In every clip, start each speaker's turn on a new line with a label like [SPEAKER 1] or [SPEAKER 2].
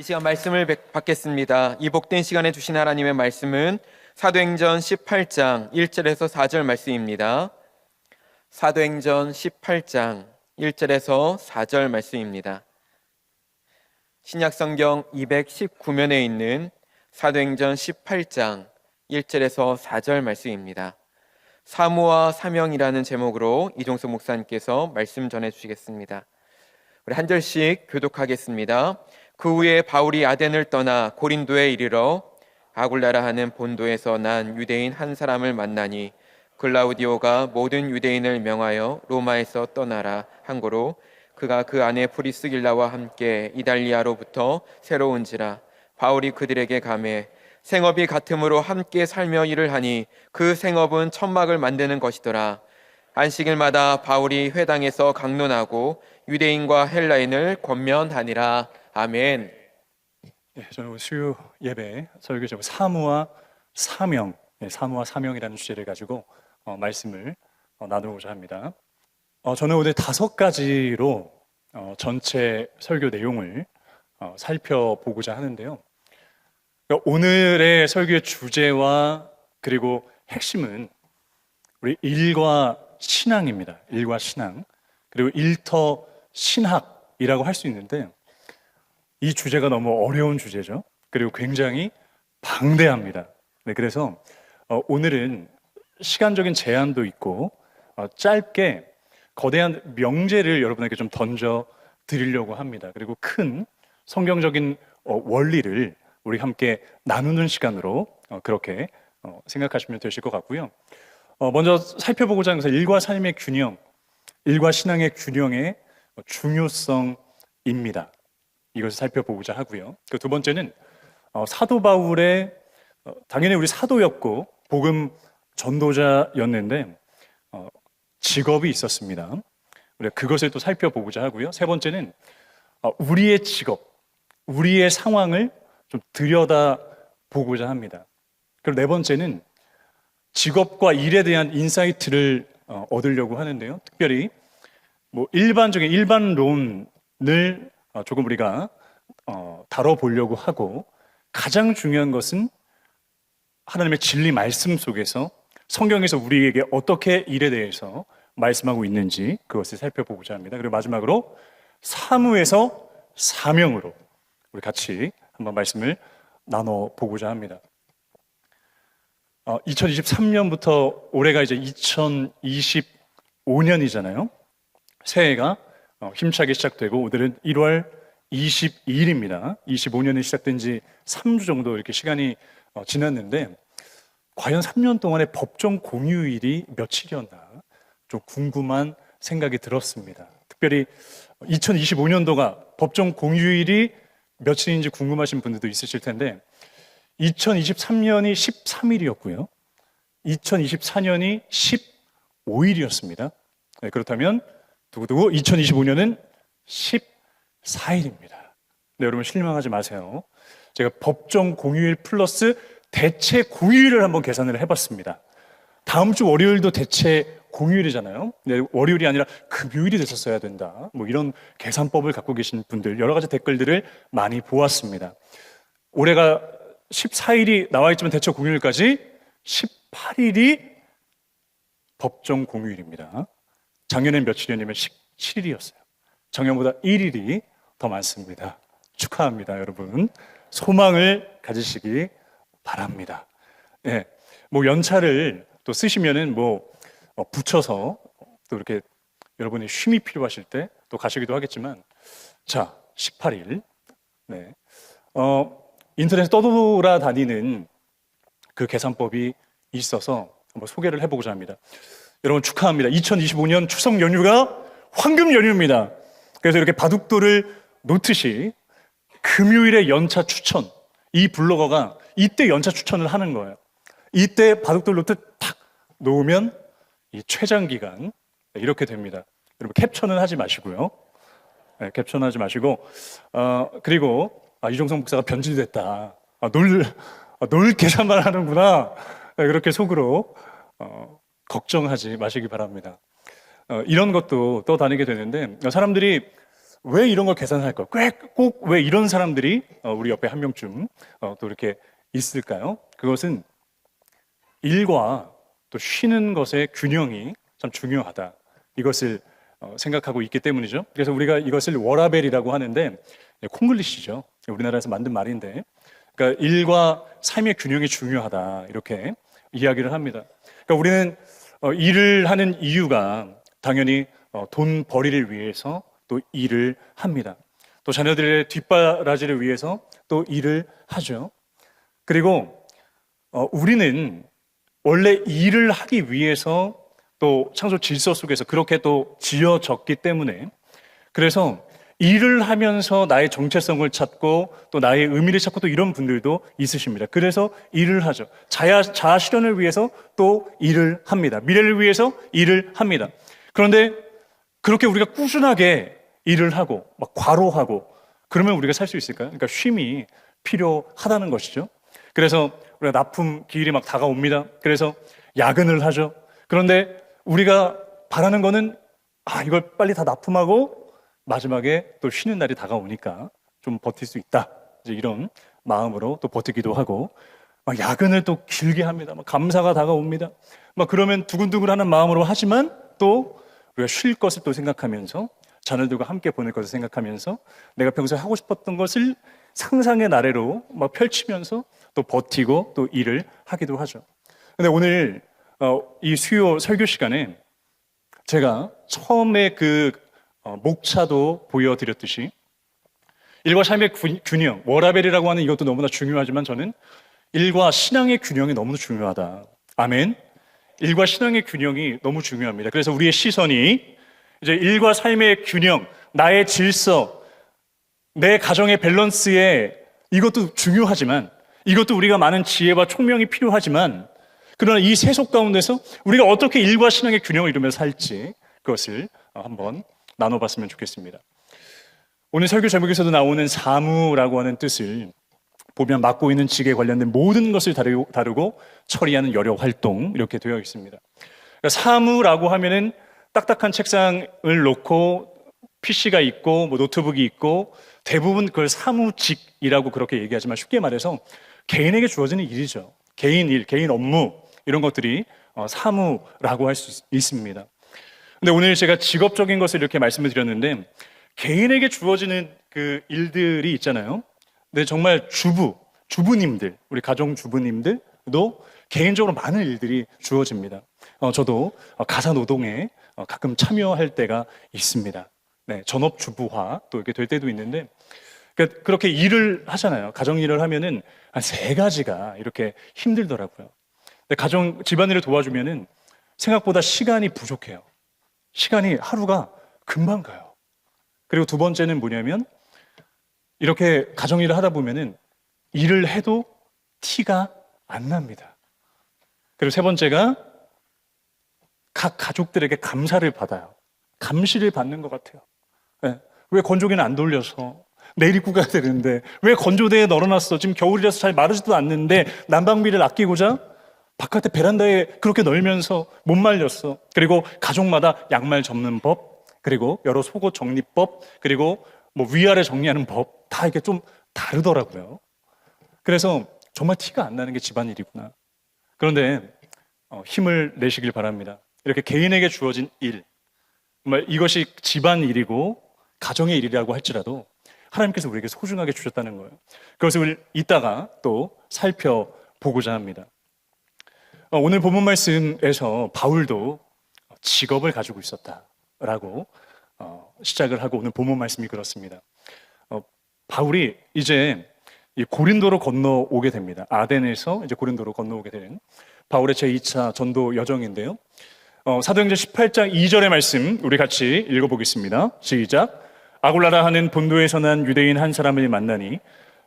[SPEAKER 1] 이 시간 말씀을 받겠습니다. 이 복된 시간에 주신 하나님의 말씀은 사도행전 18장 1절에서 4절 말씀입니다. 사도행전 18장 1절에서 4절 말씀입니다. 신약성경 219면에 있는 사도행전 18장 1절에서 4절 말씀입니다. 사무와 사명이라는 제목으로 이종석 목사님께서 말씀 전해주시겠습니다. 우리 한 절씩 교독하겠습니다. 그 후에 바울이 아덴을 떠나 고린도에 이르러 아굴라라 하는 본도에서 난 유대인 한 사람을 만나니 글라우디오가 모든 유대인을 명하여 로마에서 떠나라 한 고로 그가 그 아내 프리스길라와 함께 이달리아로부터 새로 온지라. 바울이 그들에게 가매 생업이 같음으로 함께 살며 일을 하니 그 생업은 천막을 만드는 것이더라. 안식일마다 바울이 회당에서 강론하고 유대인과 헬라인을 권면하니라. 아멘.
[SPEAKER 2] 저는 수요 예배 설교 제목 사무와 사명, 사무와 사명이라는 주제를 가지고 말씀을 나누고자 합니다. 저는 오늘 5가지로 전체 설교 내용을 살펴보고자 하는데요. 오늘의 설교의 주제와 그리고 핵심은 우리 일과 신앙입니다. 일과 신앙, 그리고 일터 신학이라고 할 수 있는데 이 주제가 너무 어려운 주제죠. 그리고 굉장히 방대합니다. 그래서 오늘은 시간적인 제한도 있고 짧게 거대한 명제를 여러분에게 좀 던져 드리려고 합니다. 그리고 큰 성경적인 원리를 우리 함께 나누는 시간으로 그렇게 생각하시면 되실 것 같고요. 먼저 살펴보고자 하는 것은 일과 삶의 균형, 일과 신앙의 균형의 중요성입니다. 이것을 살펴보고자 하고요. 그 두 번째는 사도 바울의 당연히 우리 사도였고 복음 전도자였는데 직업이 있었습니다. 우리가 그것을 또 살펴보고자 하고요. 세 번째는 우리의 직업, 우리의 상황을 좀 들여다보고자 합니다. 그리고 네 번째는 직업과 일에 대한 인사이트를 얻으려고 하는데요. 특별히 일반적인 일반론을 조금 우리가 다뤄보려고 하고, 가장 중요한 것은 하나님의 진리 말씀 속에서 성경에서 우리에게 어떻게 일에 대해서 말씀하고 있는지 그것을 살펴보고자 합니다. 그리고 마지막으로 사무에서 사명으로 우리 같이 한번 말씀을 나눠보고자 합니다. 2023년부터 올해가 이제 2025년이잖아요. 새해가 힘차게 시작되고 오늘은 1월 22일입니다. 25년이 시작된 지 3주 정도 이렇게 시간이 지났는데 과연 3년 동안의 법정 공휴일이 며칠이었나 좀 궁금한 생각이 들었습니다. 특별히 2025년도가 법정 공휴일이 며칠인지 궁금하신 분들도 있으실 텐데 2023년이 13일이었고요. 2024년이 15일이었습니다. 그렇다면 두고두고 2025년은 14일입니다. 네, 여러분 실망하지 마세요. 제가 법정 공휴일 플러스 대체 공휴일을 한번 계산을 해봤습니다. 다음 주 월요일도 대체 공휴일이잖아요. 네, 월요일이 아니라 금요일이 됐었어야 된다. 이런 계산법을 갖고 계신 분들 여러 가지 댓글들을 많이 보았습니다. 올해가 14일이 나와 있지만 대체 공휴일까지 18일이 법정 공휴일입니다. 작년엔 며칠이었냐면 17일이었어요. 작년보다 1일이 더 많습니다. 축하합니다, 여러분. 소망을 가지시기 바랍니다. 네, 연차를 또 쓰시면은 붙여서 또 이렇게 여러분이 쉼이 필요하실 때 또 가시기도 하겠지만, 자, 18일. 네. 인터넷에 떠돌아다니는 그 계산법이 있어서 한번 소개를 해보고자 합니다. 여러분 축하합니다. 2025년 추석 연휴가 황금 연휴입니다. 그래서 이렇게 바둑돌을 놓듯이 금요일에 연차 추천, 이 블로거가 이때 연차 추천을 하는 거예요. 이때 바둑돌 놓듯 탁 놓으면 이 최장 기간 이렇게 됩니다. 여러분 캡처는 하지 마시고요. 네, 캡처는 하지 마시고 그리고 이종성 목사가 변질됐다. 놀 계산만 하는구나. 네, 그렇게 속으로 걱정하지 마시기 바랍니다. 이런 것도 떠다니게 되는데 사람들이 왜 이런 걸 계산할까? 꼭 왜 이런 사람들이 우리 옆에 한 명쯤 또 이렇게 있을까요? 그것은 일과 또 쉬는 것의 균형이 참 중요하다. 이것을 생각하고 있기 때문이죠. 그래서 우리가 이것을 워라벨이라고 하는데 콩글리시죠. 우리나라에서 만든 말인데, 그러니까 일과 삶의 균형이 중요하다 이렇게 이야기를 합니다. 그러니까 우리는 일을 하는 이유가 당연히 돈 벌이를 위해서 또 일을 합니다. 또 자녀들의 뒷바라지를 위해서 또 일을 하죠. 그리고 우리는 원래 일을 하기 위해서 또 창조 질서 속에서 그렇게 또 지어졌기 때문에, 그래서 일을 하면서 나의 정체성을 찾고 또 나의 의미를 찾고 또 이런 분들도 있으십니다. 그래서 일을 하죠. 자아 실현을 위해서 또 일을 합니다. 미래를 위해서 일을 합니다. 그런데 그렇게 우리가 꾸준하게 일을 하고 막 과로하고 그러면 우리가 살 수 있을까요? 그러니까 쉼이 필요하다는 것이죠. 그래서 우리가 납품 기일이 막 다가옵니다. 그래서 야근을 하죠. 그런데 우리가 바라는 거는 이걸 빨리 다 납품하고 마지막에 또 쉬는 날이 다가오니까 좀 버틸 수 있다. 이제 이런 마음으로 또 버티기도 하고, 막 야근을 또 길게 합니다. 막 감사가 다가옵니다. 막 그러면 두근두근하는 마음으로 하지만 또 우리가 쉴 것을 또 생각하면서 자녀들과 함께 보낼 것을 생각하면서 내가 평소에 하고 싶었던 것을 상상의 나래로 막 펼치면서 또 버티고 또 일을 하기도 하죠. 근데 오늘 이 수요 설교 시간에 제가 처음에 그 목차도 보여드렸듯이 일과 삶의 균형, 워라벨이라고 하는 이것도 너무나 중요하지만 저는 일과 신앙의 균형이 너무나 중요하다. 아멘. 일과 신앙의 균형이 너무 중요합니다. 그래서 우리의 시선이 이제 일과 삶의 균형, 나의 질서, 내 가정의 밸런스에 이것도 중요하지만 이것도 우리가 많은 지혜와 총명이 필요하지만 그러나 이 세속 가운데서 우리가 어떻게 일과 신앙의 균형을 이루며 살지 그것을 한번 나눠봤으면 좋겠습니다. 오늘 설교 제목에서도 나오는 사무라고 하는 뜻을 보면 맡고 있는 직에 관련된 모든 것을 다루고 처리하는 여러 활동 이렇게 되어 있습니다. 그러니까 사무라고 하면은 딱딱한 책상을 놓고 PC가 있고 뭐 노트북이 있고 대부분 그걸 사무직이라고 그렇게 얘기하지만 쉽게 말해서 개인에게 주어지는 일이죠. 개인 일, 개인 업무 이런 것들이 사무라고 할 수 있습니다. 근데 오늘 제가 직업적인 것을 이렇게 말씀을 드렸는데 개인에게 주어지는 그 일들이 있잖아요. 근데 정말 주부님들, 우리 가정 주부님들도 개인적으로 많은 일들이 주어집니다. 저도 가사 노동에 가끔 참여할 때가 있습니다. 네, 전업주부화 또 이렇게 될 때도 있는데 그러니까 그렇게 일을 하잖아요. 가정 일을 하면은 한 3가지가 이렇게 힘들더라고요. 근데 집안일을 도와주면은 생각보다 시간이 부족해요. 시간이 하루가 금방 가요. 그리고 두 번째는 뭐냐면 이렇게 가정 일을 하다 보면은 일을 해도 티가 안 납니다. 그리고 세 번째가 각 가족들에게 감사를 받아요. 감시를 받는 것 같아요. 네. 왜 건조기는 안 돌려서 내일 입고 가야 되는데 왜 건조대에 널어놨어? 지금 겨울이라서 잘 마르지도 않는데 난방비를 아끼고자 바깥에 베란다에 그렇게 널면서 못 말렸어. 그리고 가족마다 양말 접는 법, 그리고 여러 속옷 정리법, 그리고 뭐 위아래 정리하는 법 다 이게 좀 다르더라고요. 그래서 정말 티가 안 나는 게 집안일이구나. 그런데 힘을 내시길 바랍니다. 이렇게 개인에게 주어진 일, 정말 이것이 집안일이고 가정의 일이라고 할지라도 하나님께서 우리에게 소중하게 주셨다는 거예요. 그것을 이따가 또 살펴보고자 합니다. 오늘 본문 말씀에서 바울도 직업을 가지고 있었다라고 시작을 하고 오늘 본문 말씀이 그렇습니다. 바울이 이제 이 고린도로 건너오게 됩니다. 아덴에서 이제 고린도로 건너오게 되는 바울의 제2차 전도 여정인데요. 사도행전 18장 2절의 말씀 우리 같이 읽어보겠습니다. 시작. 아굴라라 하는 본도에서 난 유대인 한 사람을 만나니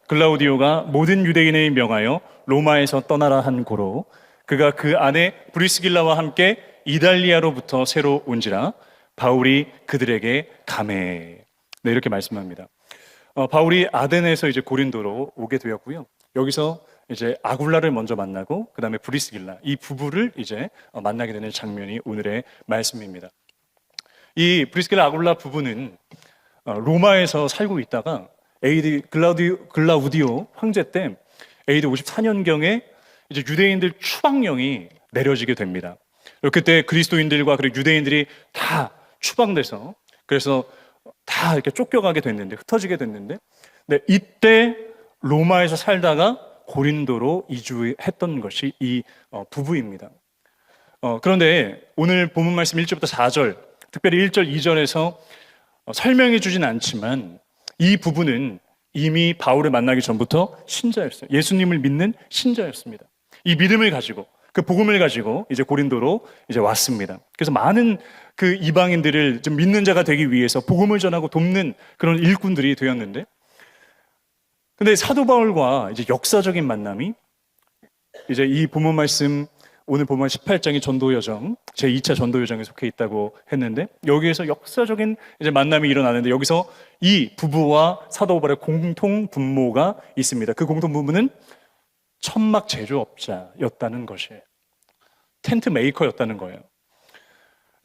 [SPEAKER 2] 글라우디오가 모든 유대인에 명하여 로마에서 떠나라 한 고로 그가 그 안에 브리스길라와 함께 이달리아로부터 새로 온지라 바울이 그들에게 감해. 네, 이렇게 말씀합니다. 바울이 아덴에서 이제 고린도로 오게 되었고요. 여기서 이제 아굴라를 먼저 만나고 그 다음에 브리스길라 이 부부를 이제 만나게 되는 장면이 오늘의 말씀입니다. 이 브리스길라 아굴라 부부는 로마에서 살고 있다가 글라우디오 황제 때 AD 54년경에 이제 유대인들 추방령이 내려지게 됩니다. 그때 그리스도인들과 그리고 유대인들이 다 추방돼서 그래서 다 이렇게 쫓겨가게 됐는데, 흩어지게 됐는데, 네, 이때 로마에서 살다가 고린도로 이주했던 것이 이 부부입니다. 그런데 오늘 본문 말씀 1절부터 4절, 특별히 1절, 2절에서 설명해 주진 않지만 이 부부는 이미 바울을 만나기 전부터 신자였어요. 예수님을 믿는 신자였습니다. 이 믿음을 가지고, 그 복음을 가지고 이제 고린도로 이제 왔습니다. 그래서 많은 그 이방인들을 좀 믿는 자가 되기 위해서 복음을 전하고 돕는 그런 일꾼들이 되었는데, 근데 사도 바울과 이제 역사적인 만남이 이제 이 본문 말씀, 오늘 본문 18장이 전도 여정, 제 2차 전도 여정에 속해 있다고 했는데, 여기에서 역사적인 이제 만남이 일어나는데, 여기서 이 부부와 사도 바울의 공통 분모가 있습니다. 그 공통 분모는 천막 제조업자였다는 것이에요. 텐트 메이커였다는 거예요.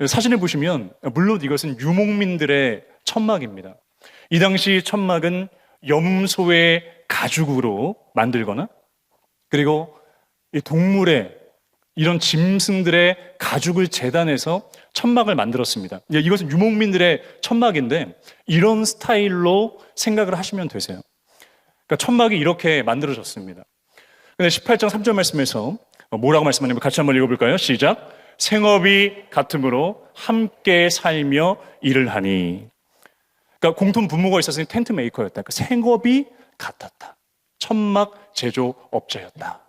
[SPEAKER 2] 사진을 보시면 물론 이것은 유목민들의 천막입니다. 이 당시 천막은 염소의 가죽으로 만들거나, 그리고 이 동물의 이런 짐승들의 가죽을 재단해서 천막을 만들었습니다. 이것은 유목민들의 천막인데 이런 스타일로 생각을 하시면 되세요. 그러니까 천막이 이렇게 만들어졌습니다. 근데 18장 3절 말씀에서 뭐라고 말씀하냐면 같이 한번 읽어볼까요? 시작. 생업이 같음으로 함께 살며 일을 하니. 그러니까 공통 분모가 있었으니 텐트 메이커였다. 그러니까 생업이 같았다. 천막 제조업자였다.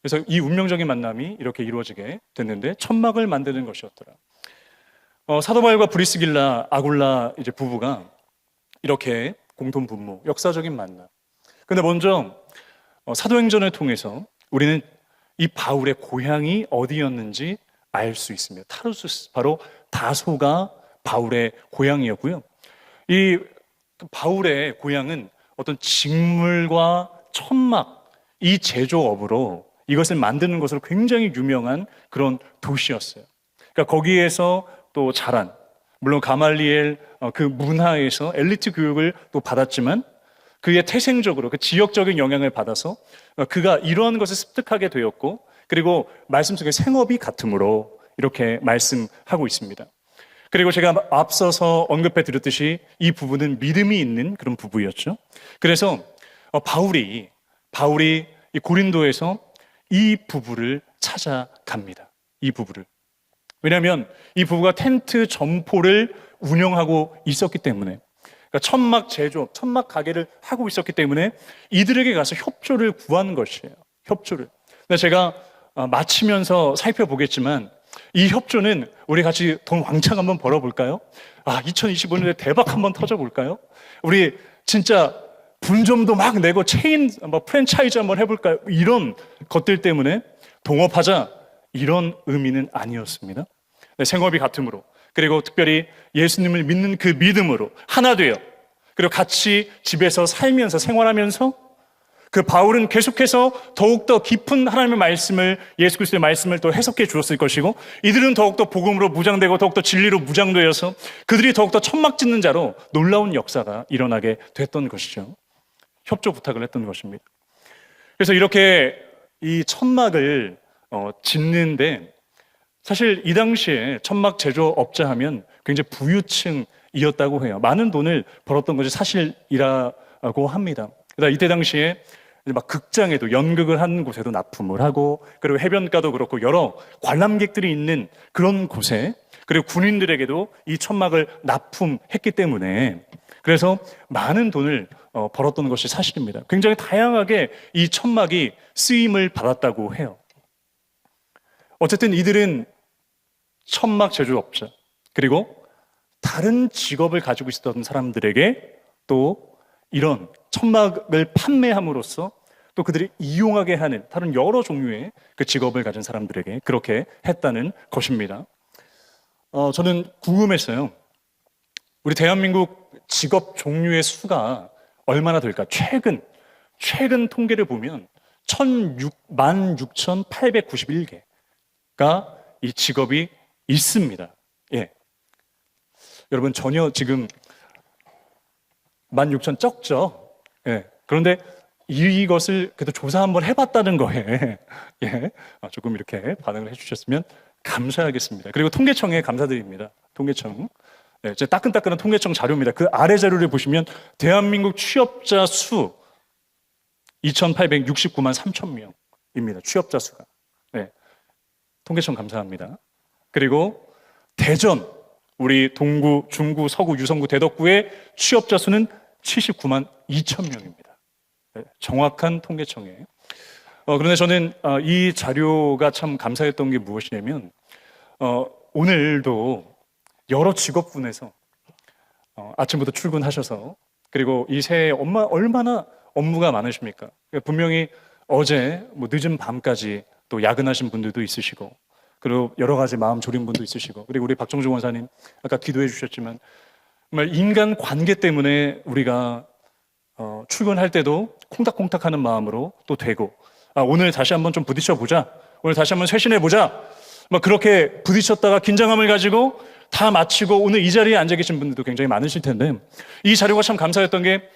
[SPEAKER 2] 그래서 이 운명적인 만남이 이렇게 이루어지게 됐는데 천막을 만드는 것이었더라. 사도 바울과 브리스길라, 아굴라 이제 부부가 이렇게 공통 분모, 역사적인 만남. 근데 먼저 사도행전을 통해서 우리는 이 바울의 고향이 어디였는지 알 수 있습니다. 타르수스, 바로 다소가 바울의 고향이었고요. 이 바울의 고향은 어떤 직물과 천막, 이 제조업으로 이것을 만드는 것으로 굉장히 유명한 그런 도시였어요. 그러니까 거기에서 또 자란, 물론 가말리엘 그 문화에서 엘리트 교육을 또 받았지만 그의 태생적으로 그 지역적인 영향을 받아서 그가 이러한 것을 습득하게 되었고, 그리고 말씀 속에 생업이 같음으로 이렇게 말씀하고 있습니다. 그리고 제가 앞서서 언급해 드렸듯이 이 부부는 믿음이 있는 그런 부부였죠. 그래서 바울이 이 고린도에서 이 부부를 찾아갑니다. 이 부부를. 왜냐하면 이 부부가 텐트 점포를 운영하고 있었기 때문에, 그러니까 천막 제조업, 천막 가게를 하고 있었기 때문에 이들에게 가서 협조를 구한 것이에요. 협조를. 근데 제가 마치면서 살펴보겠지만 이 협조는 우리 같이 돈 왕창 한번 벌어볼까요? 2025년에 대박 한번 터져볼까요? 우리 진짜 분점도 막 내고 체인, 프랜차이즈 한번 해볼까요? 이런 것들 때문에 동업하자, 이런 의미는 아니었습니다. 생업이 같음으로, 그리고 특별히 예수님을 믿는 그 믿음으로 하나 되어, 그리고 같이 집에서 살면서 생활하면서 그 바울은 계속해서 더욱더 깊은 하나님의 말씀을, 예수 그리스도의 말씀을 또 해석해 주었을 것이고, 이들은 더욱더 복음으로 무장되고 더욱더 진리로 무장되어서 그들이 더욱더 천막 짓는 자로 놀라운 역사가 일어나게 됐던 것이죠. 협조 부탁을 했던 것입니다. 그래서 이렇게 이 천막을 짓는데, 사실 이 당시에 천막 제조업자 하면 굉장히 부유층이었다고 해요. 많은 돈을 벌었던 것이 사실이라고 합니다. 그러니까 이때 당시에 막 극장에도, 연극을 하는 곳에도 납품을 하고, 그리고 해변가도 그렇고 여러 관람객들이 있는 그런 곳에, 그리고 군인들에게도 이 천막을 납품했기 때문에 그래서 많은 돈을 벌었던 것이 사실입니다. 굉장히 다양하게 이 천막이 쓰임을 받았다고 해요. 어쨌든 이들은 천막 제조업자, 그리고 다른 직업을 가지고 있었던 사람들에게 또 이런 천막을 판매함으로써 또 그들이 이용하게 하는 다른 여러 종류의 그 직업을 가진 사람들에게 그렇게 했다는 것입니다. 저는 궁금했어요. 우리 대한민국 직업 종류의 수가 얼마나 될까? 최근 통계를 보면 16,891개가 이 직업이 있습니다. 예. 여러분 전혀 지금 16,000 적죠? 예. 그런데 이것을 그래도 조사 한번 해봤다는 거에 예. 조금 이렇게 반응을 해주셨으면 감사하겠습니다. 그리고 통계청에 감사드립니다. 통계청. 네, 제 따끈따끈한 통계청 자료입니다. 그 아래 자료를 보시면 대한민국 취업자 수 2,869만 3천 명입니다. 취업자 수가. 네. 통계청 감사합니다. 그리고 대전, 우리 동구, 중구, 서구, 유성구, 대덕구의 취업자 수는 79만 2천 명입니다. 네, 정확한 통계청에. 그런데 저는 이 자료가 참 감사했던 게 무엇이냐면 오늘도 여러 직업군에서 아침부터 출근하셔서 그리고 이 새해 얼마나 업무가 많으십니까? 분명히 어제 뭐 늦은 밤까지 또 야근하신 분들도 있으시고 그리고 여러 가지 마음 졸인 분도 있으시고 그리고 우리 박정주 원사님 아까 기도해 주셨지만 정말 인간 관계 때문에 우리가 출근할 때도 콩닥콩닥하는 마음으로 또 되고 오늘 다시 한번 좀 부딪혀 보자. 오늘 다시 한번 쇄신해 보자. 막 그렇게 부딪혔다가 긴장감을 가지고 다 마치고 오늘 이 자리에 앉아 계신 분들도 굉장히 많으실 텐데 이 자료가 참 감사했던 게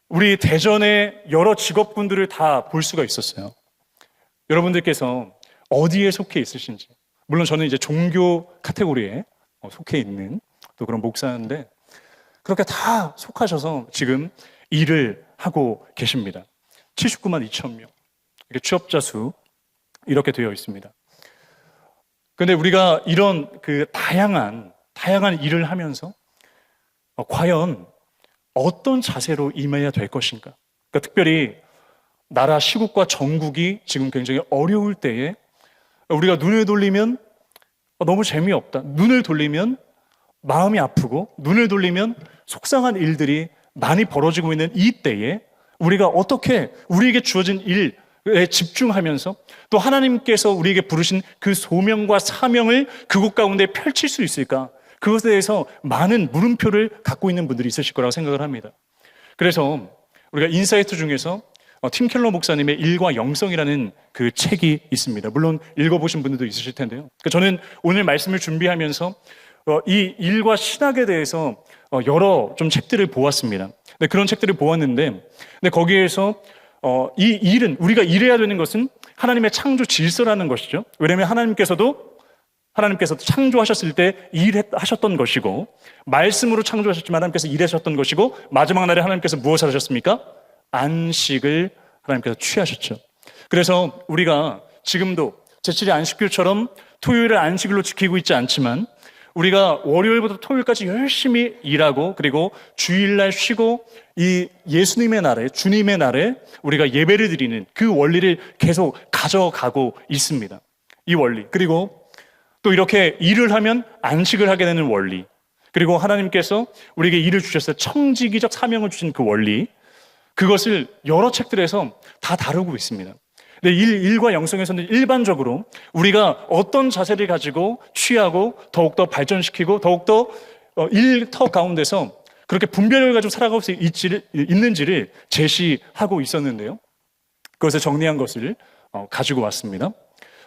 [SPEAKER 2] 우리 대전의 여러 직업군들을 다 볼 수가 있었어요. 여러분들께서 어디에 속해 있으신지 물론 저는 이제 종교 카테고리에 속해 있는 또 그런 목사인데 그렇게 다 속하셔서 지금 일을 하고 계십니다. 79만 2천 명 이렇게 취업자 수 이렇게 되어 있습니다. 그런데 우리가 이런 그 다양한 일을 하면서 과연 어떤 자세로 임해야 될 것인가? 그러니까 특별히 나라 시국과 정국이 지금 굉장히 어려울 때에 우리가 눈을 돌리면 너무 재미없다. 눈을 돌리면 마음이 아프고 눈을 돌리면 속상한 일들이 많이 벌어지고 있는 이 때에 우리가 어떻게 우리에게 주어진 일에 집중하면서 또 하나님께서 우리에게 부르신 그 소명과 사명을 그곳 가운데 펼칠 수 있을까? 그것에 대해서 많은 물음표를 갖고 있는 분들이 있으실 거라고 생각을 합니다. 그래서 우리가 인사이트 중에서 팀 켈러 목사님의 일과 영성이라는 그 책이 있습니다. 물론 읽어보신 분들도 있으실 텐데요. 저는 오늘 말씀을 준비하면서 이 일과 신학에 대해서 여러 좀 책들을 보았습니다. 그런 책들을 보았는데 거기에서 이 일은 우리가 일해야 되는 것은 하나님의 창조 질서라는 것이죠. 왜냐하면 하나님께서도 창조하셨을 때 일하셨던 것이고 말씀으로 창조하셨지만 하나님께서 일하셨던 것이고 마지막 날에 하나님께서 무엇을 하셨습니까? 안식을 하나님께서 취하셨죠. 그래서 우리가 지금도 제7일 안식일처럼 토요일을 안식일로 지키고 있지 않지만 우리가 월요일부터 토요일까지 열심히 일하고 그리고 주일날 쉬고 이 예수님의 날에 주님의 날에 우리가 예배를 드리는 그 원리를 계속 가져가고 있습니다. 이 원리 그리고 또 이렇게 일을 하면 안식을 하게 되는 원리 그리고 하나님께서 우리에게 일을 주셨어요. 청지기적 사명을 주신 그 원리 그것을 여러 책들에서 다 다루고 있습니다. 근데 일과 영성에서는 일반적으로 우리가 어떤 자세를 가지고 취하고 더욱더 발전시키고 더욱더 일터 가운데서 그렇게 분별을 가지고 살아갈 수 있는지를 제시하고 있었는데요. 그것을 정리한 것을 가지고 왔습니다.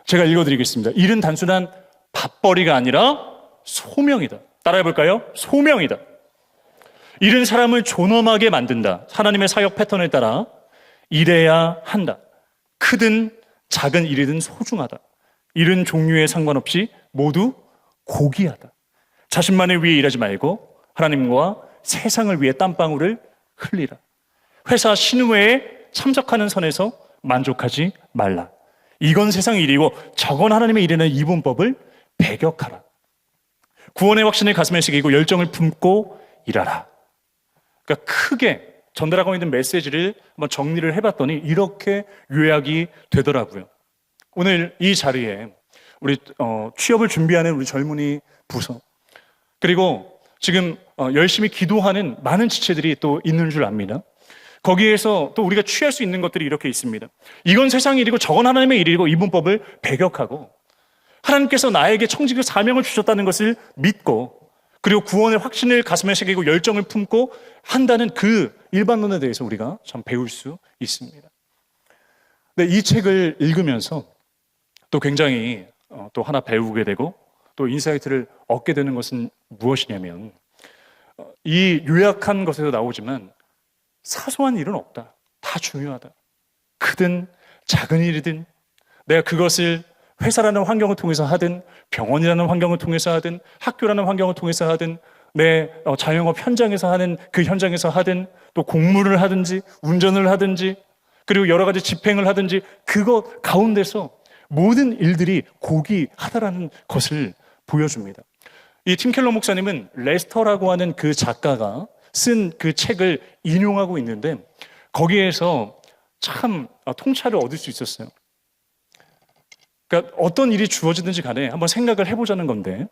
[SPEAKER 2] 제가 읽어드리겠습니다. 일은 단순한 밥벌이가 아니라 소명이다. 따라해볼까요? 소명이다. 일은 사람을 존엄하게 만든다. 하나님의 사역 패턴에 따라 일해야 한다. 크든 작은 일이든 소중하다. 일은 종류에 상관없이 모두 고귀하다. 자신만을 위해 일하지 말고 하나님과 세상을 위해 땀방울을 흘리라. 회사 신우회에 참석하는 선에서 만족하지 말라. 이건 세상 일이고 저건 하나님의 일이라는 이분법을 배격하라. 구원의 확신을 가슴에 새기고 열정을 품고 일하라. 그러니까 크게 전달하고 있는 메시지를 한번 정리를 해봤더니 이렇게 요약이 되더라고요. 오늘 이 자리에 우리 취업을 준비하는 우리 젊은이 부서 그리고 지금 열심히 기도하는 많은 지체들이 또 있는 줄 압니다. 거기에서 또 우리가 취할 수 있는 것들이 이렇게 있습니다. 이건 세상 일이고 저건 하나님의 일이고 이분법을 배격하고 하나님께서 나에게 청지기의 사명을 주셨다는 것을 믿고 그리고 구원의 확신을 가슴에 새기고 열정을 품고 한다는 그 일반론에 대해서 우리가 참 배울 수 있습니다. 근데 이 책을 읽으면서 또 굉장히 또 하나 배우게 되고 또 인사이트를 얻게 되는 것은 무엇이냐면 이 요약한 것에서 나오지만 사소한 일은 없다. 다 중요하다. 크든 작은 일이든 내가 그것을 회사라는 환경을 통해서 하든 병원이라는 환경을 통해서 하든 학교라는 환경을 통해서 하든 내 자영업 현장에서 하는 그 현장에서 하든 또 공무를 하든지 운전을 하든지 그리고 여러 가지 집행을 하든지 그것 가운데서 모든 일들이 고귀하다라는 것을 보여줍니다. 이 팀 켈러 목사님은 레스터라고 하는 그 작가가 쓴 그 책을 인용하고 있는데 거기에서 참 통찰을 얻을 수 있었어요. 그러니까 어떤 일이 주어지든지 간에 한번 생각을 해보자는 건데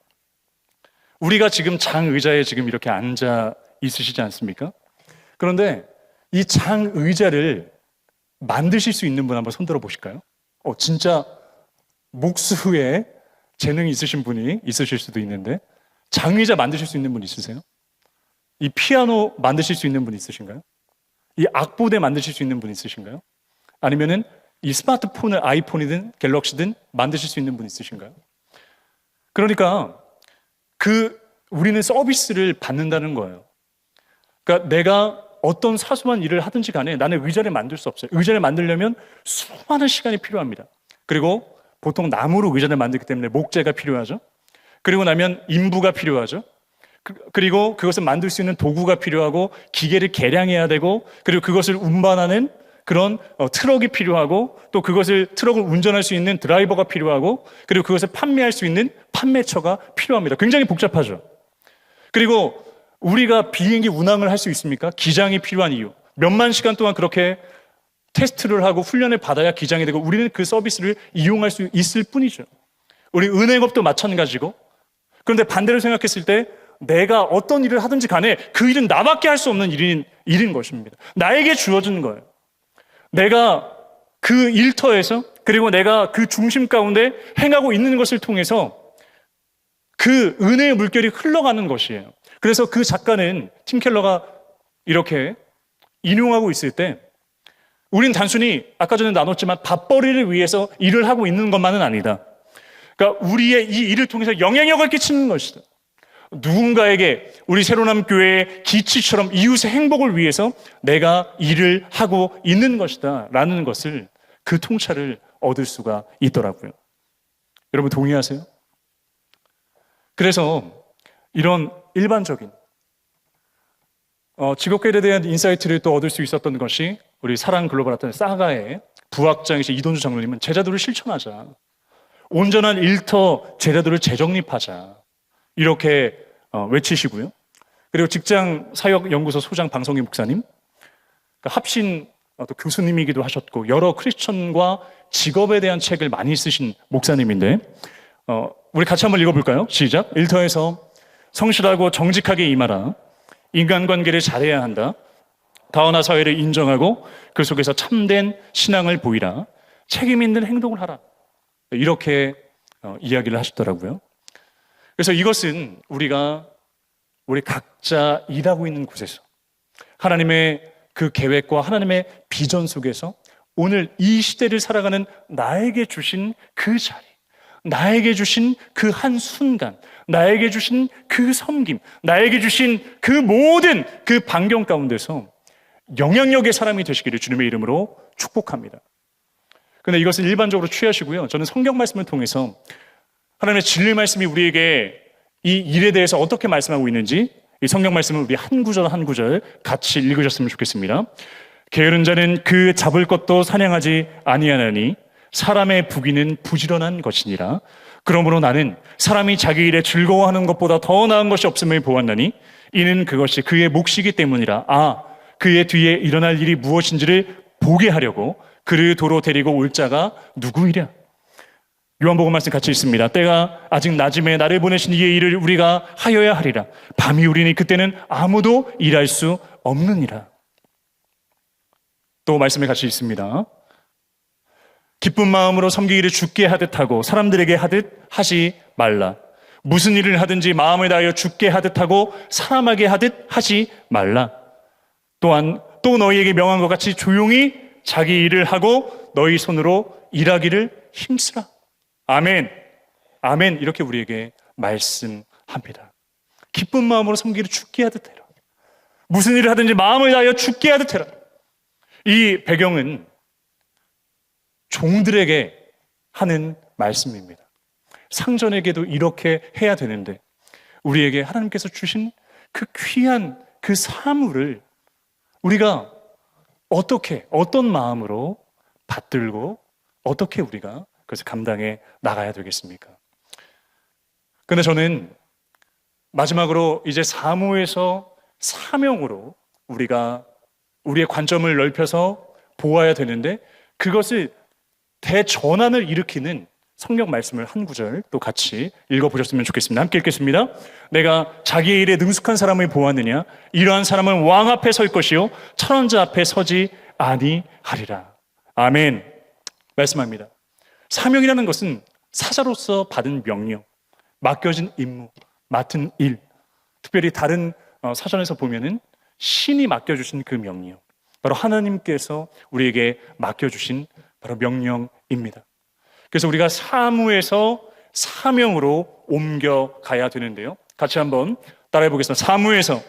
[SPEAKER 2] 우리가 지금 장 의자에 지금 이렇게 앉아 있으시지 않습니까? 그런데 이 장 의자를 만드실 수 있는 분 한번 손들어 보실까요? 진짜 목수에 재능이 있으신 분이 있으실 수도 있는데 장 의자 만드실 수 있는 분 있으세요? 이 피아노 만드실 수 있는 분 있으신가요? 이 악보대 만드실 수 있는 분 있으신가요? 아니면은 이 스마트폰을 아이폰이든 갤럭시든 만드실 수 있는 분 있으신가요? 그러니까 우리는 서비스를 받는다는 거예요. 그러니까 내가 어떤 사소한 일을 하든지 간에 나는 의자를 만들 수 없어요. 의자를 만들려면 수많은 시간이 필요합니다. 그리고 보통 나무로 의자를 만들기 때문에 목재가 필요하죠. 그리고 나면 인부가 필요하죠. 그리고 그것을 만들 수 있는 도구가 필요하고 기계를 개량해야 되고 그리고 그것을 운반하는 그런 트럭이 필요하고 또 트럭을 운전할 수 있는 드라이버가 필요하고 그리고 그것을 판매할 수 있는 판매처가 필요합니다. 굉장히 복잡하죠. 그리고 우리가 비행기 운항을 할 수 있습니까? 기장이 필요한 이유. 몇만 시간 동안 그렇게 테스트를 하고 훈련을 받아야 기장이 되고 우리는 그 서비스를 이용할 수 있을 뿐이죠. 우리 은행업도 마찬가지고 그런데 반대로 생각했을 때 내가 어떤 일을 하든지 간에 그 일은 나밖에 할 수 없는 일인 것입니다. 나에게 주어진 거예요. 내가 그 일터에서 그리고 내가 그 중심 가운데 행하고 있는 것을 통해서 그 은혜의 물결이 흘러가는 것이에요. 그래서 그 작가는 팀 켈러가 이렇게 인용하고 있을 때 우린 단순히 아까 전에 나눴지만 밥벌이를 위해서 일을 하고 있는 것만은 아니다. 그러니까 우리의 이 일을 통해서 영향력을 끼치는 것이다. 누군가에게 우리 새로남 교회의 기치처럼 이웃의 행복을 위해서 내가 일을 하고 있는 것이다 라는 것을 그 통찰을 얻을 수가 있더라고요. 여러분 동의하세요? 그래서 이런 일반적인 직업계에 대한 인사이트를 또 얻을 수 있었던 것이 우리 사랑 글로벌 아트 사가의 부학장이신 이동주 장로님은 제자도를 실천하자, 온전한 일터 제자도를 재정립하자 이렇게 외치시고요. 그리고 직장 사역연구소 소장 방성희 목사님, 합신 또 교수님이기도 하셨고 여러 크리스천과 직업에 대한 책을 많이 쓰신 목사님인데 우리 같이 한번 읽어볼까요? 시작. 일터에서 성실하고 정직하게 임하라. 인간관계를 잘해야 한다. 다원화 사회를 인정하고 그 속에서 참된 신앙을 보이라. 책임 있는 행동을 하라. 이렇게 이야기를 하시더라고요. 그래서 이것은 우리 각자 일하고 있는 곳에서 하나님의 그 계획과 하나님의 비전 속에서 오늘 이 시대를 살아가는 나에게 주신 그 자리, 나에게 주신 그 한순간, 나에게 주신 그 섬김, 나에게 주신 그 모든 그 반경 가운데서 영향력의 사람이 되시기를 주님의 이름으로 축복합니다. 그런데 이것을 일반적으로 취하시고요. 저는 성경 말씀을 통해서 하나님의 진리 말씀이 우리에게 이 일에 대해서 어떻게 말씀하고 있는지 이 성경 말씀을 우리 한 구절 한 구절 같이 읽으셨으면 좋겠습니다. 게으른 자는 그 잡을 것도 사냥하지 아니하나니 사람의 부귀는 부지런한 것이니라. 그러므로 나는 사람이 자기 일에 즐거워하는 것보다 더 나은 것이 없음을 보았나니 이는 그것이 그의 몫이기 때문이라. 그의 뒤에 일어날 일이 무엇인지를 보게 하려고 그를 도로 데리고 올 자가 누구이랴. 요한복음 말씀 같이 있습니다. 때가 아직 낮음에 나를 보내신 이의 일을 우리가 하여야 하리라. 밤이 오리니 그때는 아무도 일할 수 없느니라. 또 말씀에 같이 있습니다. 기쁜 마음으로 섬기기를 주께 하듯 하고 사람들에게 하듯 하지 말라. 무슨 일을 하든지 마음을 다하여 주께 하듯 하고 사람에게 하듯 하지 말라. 또한 또 너희에게 명한 것 같이 조용히 자기 일을 하고 너희 손으로 일하기를 힘쓰라. 아멘. 아멘. 이렇게 우리에게 말씀합니다. 기쁜 마음으로 섬기기를 죽게 하듯 해라. 무슨 일을 하든지 마음을 다하여 죽게 하듯 해라. 이 배경은 종들에게 하는 말씀입니다. 상전에게도 이렇게 해야 되는데 우리에게 하나님께서 주신 그 귀한 그 사물을 우리가 어떻게, 어떤 마음으로 받들고 어떻게 우리가 그것을 감당해 나가야 되겠습니까? 근데 저는 마지막으로 이제 사무에서 사명으로 우리가 우리의 관점을 넓혀서 보아야 되는데 그것을 대전환을 일으키는 성경 말씀을 한 구절 또 같이 읽어보셨으면 좋겠습니다. 함께 읽겠습니다. 내가 자기의 일에 능숙한 사람을 보았느냐? 이러한 사람은 왕 앞에 설 것이요 천원자 앞에 서지 아니하리라. 아멘. 말씀합니다. 사명이라는 것은 사자로서 받은 명령, 맡겨진 임무, 맡은 일, 특별히 다른 사전에서 보면은 신이 맡겨주신 그 명령, 바로 하나님께서 우리에게 맡겨주신 바로 명령입니다. 그래서 우리가 사무에서 사명으로 옮겨가야 되는데요. 같이 한번 따라해 보겠습니다. 사무에서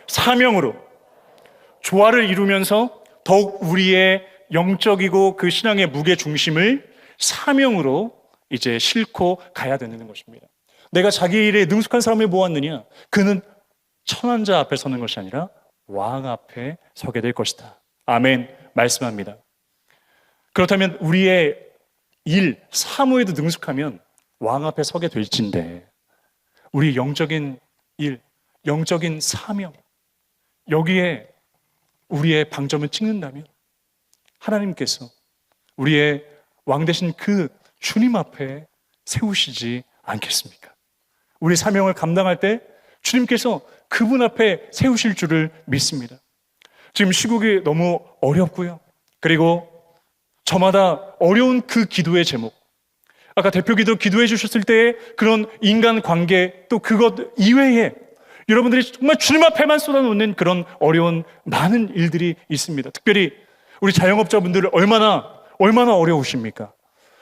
[SPEAKER 2] 사명으로 조화를 이루면서 더욱 우리의 영적이고 그 신앙의 무게 중심을 사명으로 이제 싣고 가야 되는 것입니다. 내가 자기 일에 능숙한 사람을 보았느냐? 그는 천한자 앞에 서는 것이 아니라 왕 앞에 서게 될 것이다. 아멘. 말씀합니다. 그렇다면 우리의 일, 사무에도 능숙하면 왕 앞에 서게 될진데 우리 영적인 일, 영적인 사명 여기에 우리의 방점을 찍는다면 하나님께서 우리의 왕 되신 그 주님 앞에 세우시지 않겠습니까? 우리 사명을 감당할 때 주님께서 그분 앞에 세우실 줄을 믿습니다. 지금 시국이 너무 어렵고요. 그리고 저마다 어려운 그 기도의 제목, 아까 대표기도 기도해 주셨을 때의 그런 인간관계 또 그것 이외에 여러분들이 정말 주님 앞에만 쏟아놓는 그런 어려운 많은 일들이 있습니다. 특별히 우리 자영업자분들 얼마나 어려우십니까?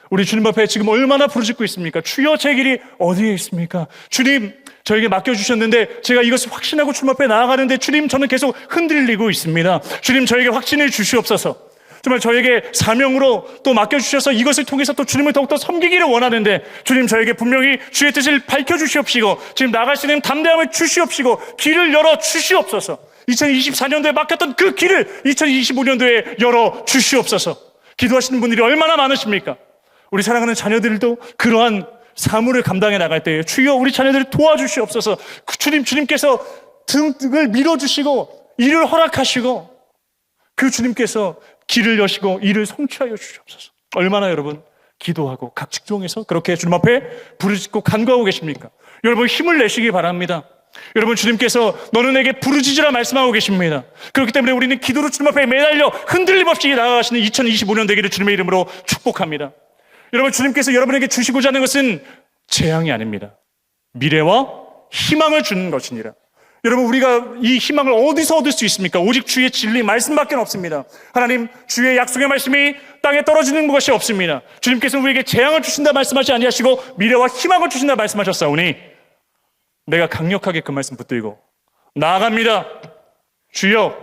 [SPEAKER 2] 우리 주님 앞에 지금 얼마나 부르짖고 있습니까? 주여 제 길이 어디에 있습니까? 주님 저에게 맡겨주셨는데 제가 이것을 확신하고 주님 앞에 나아가는데 주님 저는 계속 흔들리고 있습니다. 주님 저에게 확신을 주시옵소서. 정말 저에게 사명으로 또 맡겨주셔서 이것을 통해서 또 주님을 더욱더 섬기기를 원하는데 주님 저에게 분명히 주의 뜻을 밝혀주시옵시고 지금 나갈 수 있는 담대함을 주시옵시고 길을 열어 주시옵소서. 2024년도에 막혔던 그 길을 2025년도에 열어 주시옵소서. 기도하시는 분들이 얼마나 많으십니까? 우리 사랑하는 자녀들도 그러한 사물을 감당해 나갈 때에 주여 우리 자녀들을 도와주시옵소서. 주님께서 등을 밀어주시고 일을 허락하시고 그 주님께서 길을 여시고 일을 성취하여 주시옵소서. 얼마나 여러분 기도하고 각 직종에서 그렇게 주님 앞에 부르짖고 간구하고 계십니까? 여러분 힘을 내시기 바랍니다. 여러분 주님께서 너는 내게 부르짖으라 말씀하고 계십니다. 그렇기 때문에 우리는 기도로 주님 앞에 매달려 흔들림 없이 나아가시는 2025년 되기를 주님의 이름으로 축복합니다. 여러분 주님께서 여러분에게 주시고자 하는 것은 재앙이 아닙니다. 미래와 희망을 주는 것이니라. 여러분 우리가 이 희망을 어디서 얻을 수 있습니까? 오직 주의 진리 말씀밖에 없습니다. 하나님 주의 약속의 말씀이 땅에 떨어지는 것이 없습니다. 주님께서 우리에게 재앙을 주신다 말씀하지 아니하시고 미래와 희망을 주신다 말씀하셨사오니 내가 강력하게 그 말씀 붙들고 나아갑니다. 주여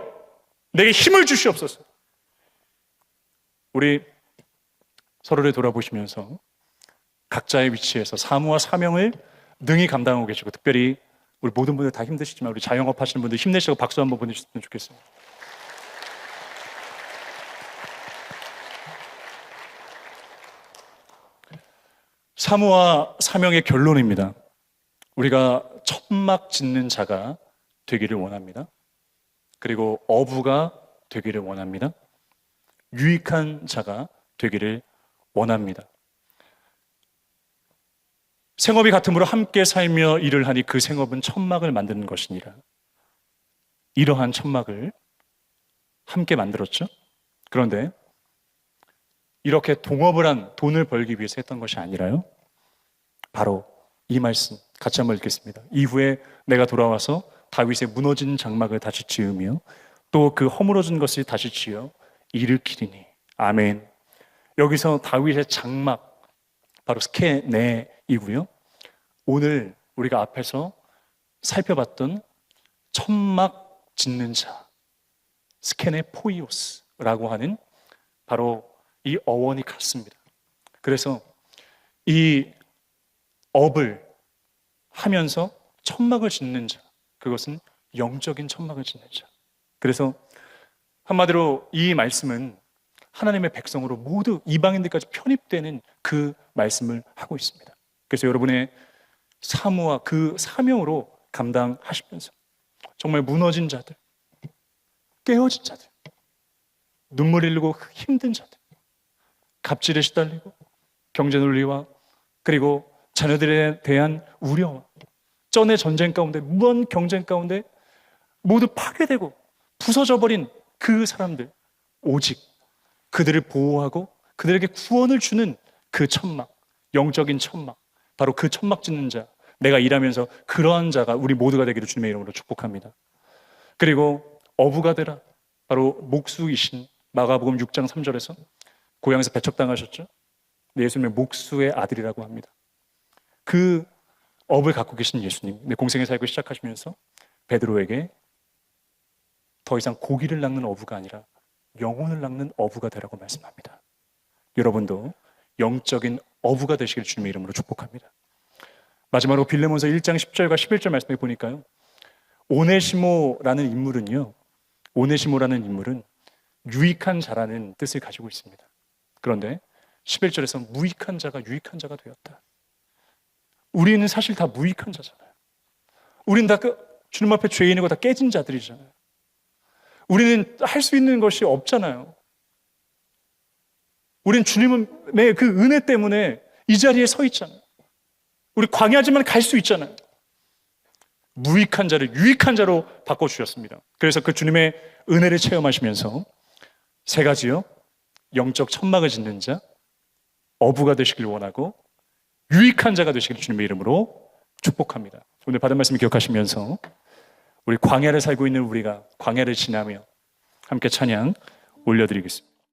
[SPEAKER 2] 내게 힘을 주시옵소서. 우리 서로를 돌아보시면서 각자의 위치에서 사무와 사명을 능히 감당하고 계시고 특별히 우리 모든 분들 다 힘드시지만 우리 자영업 하시는 분들 힘내시고 박수 한번 보내주셨으면 좋겠습니다. 사무와 사명의 결론입니다. 우리가 천막 짓는 자가 되기를 원합니다. 그리고 어부가 되기를 원합니다. 유익한 자가 되기를 원합니다. 생업이 같으므로 함께 살며 일을 하니 그 생업은 천막을 만드는 것이니라. 이러한 천막을 함께 만들었죠. 그런데 이렇게 동업을 한 돈을 벌기 위해서 했던 것이 아니라요. 바로 이 말씀 같이 한번 읽겠습니다. 이후에 내가 돌아와서 다윗의 무너진 장막을 다시 지으며 또 그 허물어진 것을 다시 지어 일으키리니. 아멘. 여기서 다윗의 장막 바로 스케네이고요. 오늘 우리가 앞에서 살펴봤던 천막 짓는 자, 스케네포이오스라고 하는 바로 이 어원이 같습니다. 그래서 이 업을 하면서 천막을 짓는 자, 그것은 영적인 천막을 짓는 자. 그래서 한마디로 이 말씀은 하나님의 백성으로 모두 이방인들까지 편입되는 그 말씀을 하고 있습니다. 그래서 여러분의 사무와 그 사명으로 감당하시면서 정말 무너진 자들, 깨어진 자들, 눈물 흘리고 힘든 자들, 갑질에 시달리고 경제 논리와 그리고 자녀들에 대한 우려와 쩐의 전쟁 가운데, 무한 경쟁 가운데 모두 파괴되고 부서져 버린 그 사람들, 오직 그들을 보호하고 그들에게 구원을 주는 그 천막, 영적인 천막, 바로 그 천막 짓는 자, 내가 일하면서 그러한 자가 우리 모두가 되기를 주님의 이름으로 축복합니다. 그리고 어부가 되라, 바로 목수이신 마가복음 6장 3절에서 고향에서 배척당하셨죠. 예수님의 목수의 아들이라고 합니다. 그 업을 갖고 계신 예수님, 공생의 사역을 시작하시면서 베드로에게 더 이상 고기를 낚는 어부가 아니라 영혼을 낚는 어부가 되라고 말씀합니다. 여러분도 영적인 어부가 되시길 주님의 이름으로 축복합니다. 마지막으로 빌레몬서 1장 10절과 11절 말씀에 보니까요, 오네시모라는 인물은 유익한 자라는 뜻을 가지고 있습니다. 그런데 11절에서 무익한 자가 유익한 자가 되었다. 우리는 사실 다 무익한 자잖아요. 우리는 다 주님 앞에 죄인이고 다 깨진 자들이잖아요. 우리는 할 수 있는 것이 없잖아요. 우리는 주님의 그 은혜 때문에 이 자리에 서 있잖아요. 우리 광야지만 갈 수 있잖아요. 무익한 자를 유익한 자로 바꿔주셨습니다. 그래서 그 주님의 은혜를 체험하시면서 세 가지요, 영적 천막을 짓는 자, 어부가 되시길 원하고 유익한 자가 되시길 주님의 이름으로 축복합니다. 오늘 받은 말씀 기억하시면서 우리 광야를 살고 있는 우리가 광야를 지나며 함께 찬양 올려드리겠습니다.